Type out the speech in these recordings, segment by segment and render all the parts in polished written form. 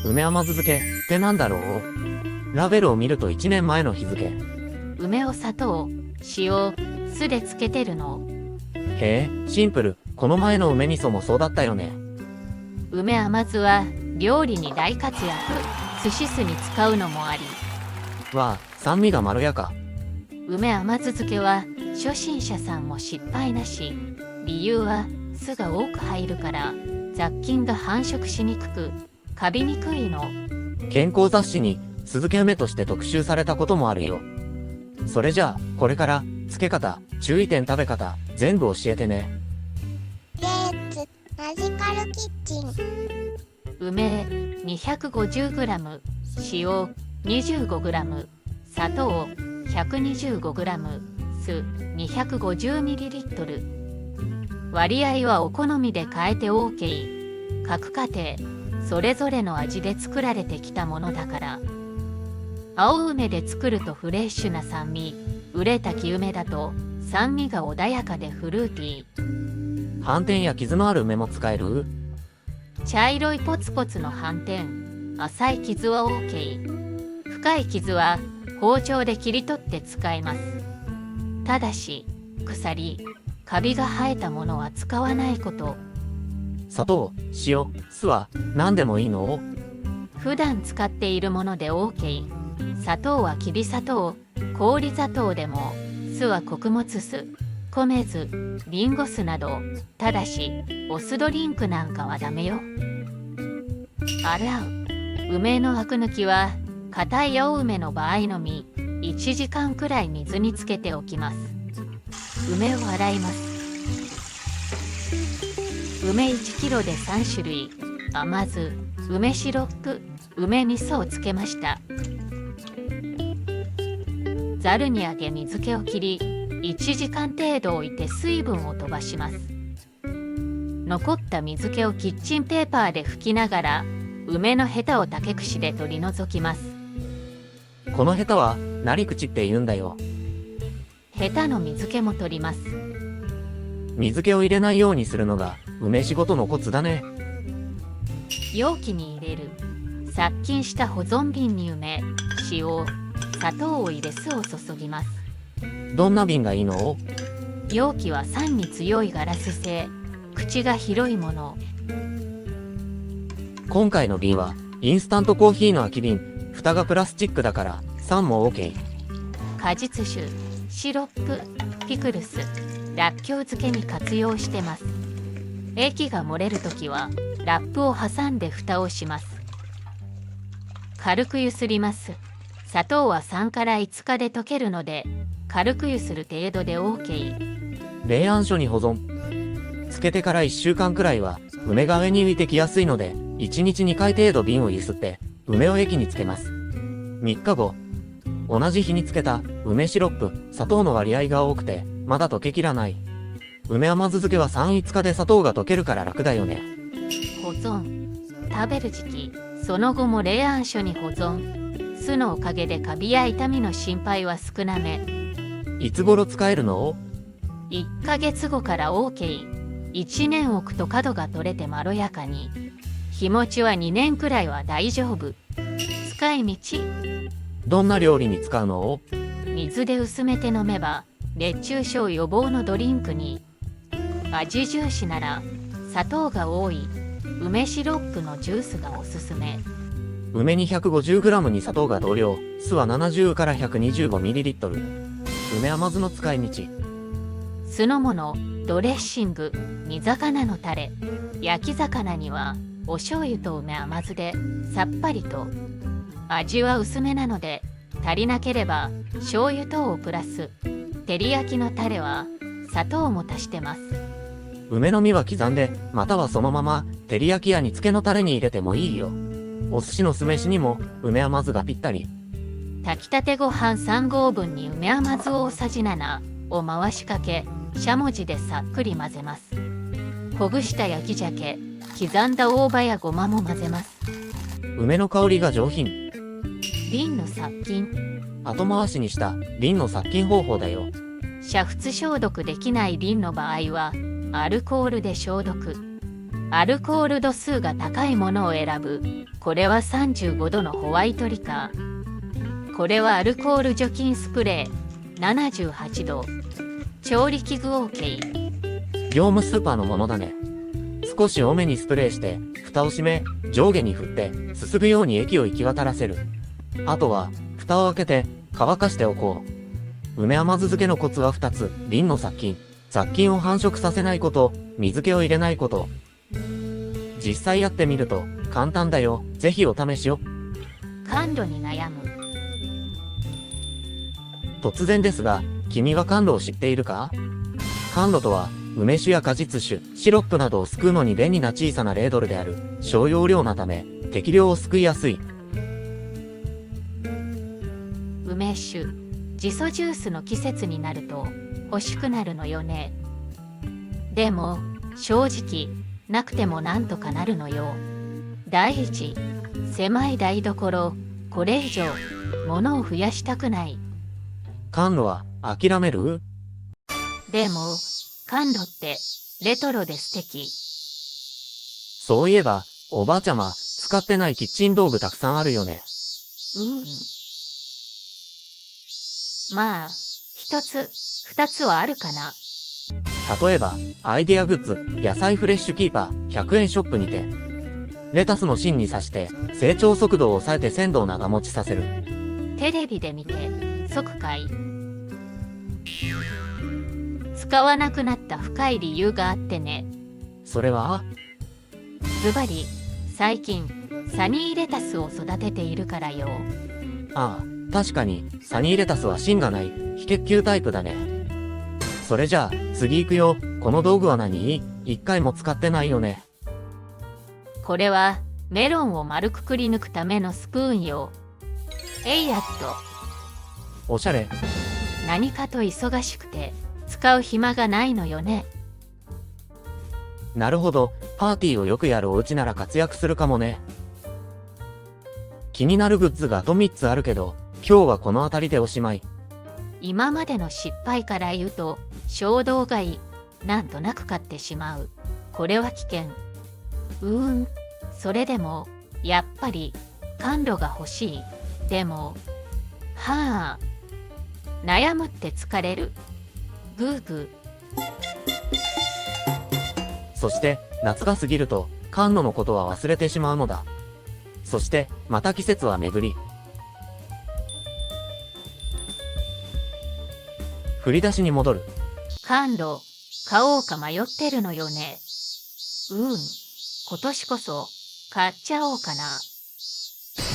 梅甘酢漬けってなんだろう。ラベルを見ると1年前の日付。梅を砂糖、塩、酢で漬けてるの。へえ、シンプル。この前の梅味噌もそうだったよね。梅甘酢は料理に大活躍。寿司酢に使うのもあり。わあ、酸味がまろやか。梅甘酢漬けは初心者さんも失敗なし。理由は酢が多く入るから雑菌が繁殖しにくくカビにくいの。健康雑誌に酢漬け梅として特集されたこともあるよ。それじゃあ、これから漬け方、注意点、食べ方、全部教えてね。レッツマジカルキッチン。梅 250g、塩 25g、砂糖 125g、酢 250ml。割合はお好みで変えて OK。各家庭それぞれの味で作られてきたものだから。青梅で作るとフレッシュな酸味、熟れた木梅だと酸味が穏やかでフルーティー。斑点や傷のある梅も使える？茶色いポツポツの斑点、浅い傷は OK。深い傷は包丁で切り取って使えます。ただし、鎖、カビが生えたものは使わないこと。砂糖、塩、酢は何でもいいの？普段使っているもので OK。砂糖はきび砂糖、氷砂糖でも、酢は穀物酢、米酢、リンゴ酢など。ただし、お酢ドリンクなんかはダメよ。洗う。梅のアク抜きは、硬い青梅の場合のみ、1時間くらい水につけておきます。梅を洗います。梅1キロで3種類、甘酢、梅シロップ、梅味噌をつけました。ざるにあげ水気を切り、1時間程度置いて水分を飛ばします。残った水気をキッチンペーパーで拭きながら、梅のヘタを竹串で取り除きます。このヘタはなり口って言うんだよ。ヘタの水気も取ります。水気を入れないようにするのが梅仕事のコツだね。容器に入れる。殺菌した保存瓶に梅、塩、砂糖を入れ酢を注ぎます。どんな瓶がいいの？容器は酸に強いガラス製、口が広いもの。今回の瓶はインスタントコーヒーの空き瓶。蓋がプラスチックだから酸も OK。果実酒、シロップ、ピクルス、らっきょう漬けに活用してます。液が漏れるときはラップを挟んで蓋をします。軽くゆすります。砂糖は3から5日で溶けるので軽くゆする程度で OK。 冷暗所に保存。漬けてから1週間くらいは梅が上に浮いてきやすいので1日2回程度瓶をゆすって梅を液につけます。3日後、同じ日につけた梅シロップ、砂糖の割合が多くてまだ溶けきらない。梅甘酢漬けは3、5日で砂糖が溶けるから楽だよね。保存。食べる時期、その後も冷暗所に保存。酢のおかげでカビや痛みの心配は少なめ。いつ頃使えるの？1ヶ月後から OK。1年置くと角が取れてまろやかに。日持ちは2年くらいは大丈夫。使い道。どんな料理に使うの？水で薄めて飲めば熱中症予防のドリンクに。味重視なら砂糖が多い梅シロップのジュースがおすすめ。梅に 150g に砂糖が同量、酢は70から 125ml。梅甘酢の使い道。酢の物、ドレッシング、煮魚のタレ、焼き魚にはお醤油と梅甘酢でさっぱりと。味は薄めなので足りなければ醤油等をプラス。照り焼きのタレは砂糖も足してます。梅の実は刻んで、またはそのまま照り焼きや煮付けのタレに入れてもいいよ。お寿司の酢飯にも梅甘酢がぴったり。炊きたてご飯3合分に梅甘酢大さじ7を回しかけ、しゃもじでさっくり混ぜます。ほぐした焼き鮭、刻んだ大葉やごまも混ぜます。梅の香りが上品。瓶の殺菌。後回しにした瓶の殺菌方法だよ。煮沸消毒できない瓶の場合はアルコールで消毒。アルコール度数が高いものを選ぶ。これは35度のホワイトリカー。これはアルコール除菌スプレー78度。調理器具 OK。業務スーパーのものだね。少し多めにスプレーして、蓋を閉め、上下に振って、すすぐように液を行き渡らせる。あとは、蓋を開けて、乾かしておこう。梅甘酢漬けのコツは2つ。リンの殺菌。雑菌を繁殖させないこと、水気を入れないこと。実際やってみると、簡単だよ。ぜひお試しを。甘露に悩む。突然ですが、君は甘露を知っているか？甘露とは、梅酒や果実酒、シロップなどをすくうのに便利な小さなレードルである。小容量なため、適量をすくいやすい。梅酒、ジソジュースの季節になると欲しくなるのよね。でも、正直、なくてもなんとかなるのよ。第一、狭い台所、これ以上、物を増やしたくない。甘露は、諦める？でも、甘露って、レトロで素敵。そういえば、おばあちゃま、使ってないキッチン道具たくさんあるよね。まあ、一つ、二つはあるかな。例えば、アイデアグッズ、野菜フレッシュキーパー、100円ショップにて、レタスの芯に刺して、成長速度を抑えて鮮度を長持ちさせる。テレビで見て、即買い。使わなくなった深い理由があってね。それは？ズバリ、最近、サニーレタスを育てているからよ。ああ、確かに、サニーレタスは芯がない、非結球タイプだね。それじゃあ、次行くよ。この道具は何？一回も使ってないよね。これは、メロンを丸くくり抜くためのスプーンよ。えいやっと。おしゃれ。何かと忙しくて、使う暇がないのよね。なるほど、パーティーをよくやるお家なら活躍するかもね。気になるグッズがあと3つあるけど、今日はこの辺りでおしまい。今までの失敗から言うと、衝動買い、なんとなく買ってしまう。これは危険。それでも、やっぱり、甘露が欲しい。でも、はあ、悩むって疲れる。グーグー。そして、夏が過ぎると、甘露のことは忘れてしまうのだ。そして、また季節は巡り。振り出しに戻る。甘露、買おうか迷ってるのよね。今年こそ、買っちゃおうかな。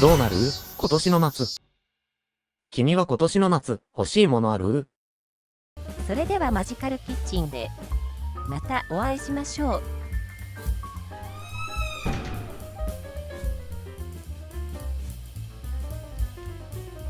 どうなる？今年の夏。君は今年の夏、欲しいものある？それではマジカルキッチンでまたお会いしましょう。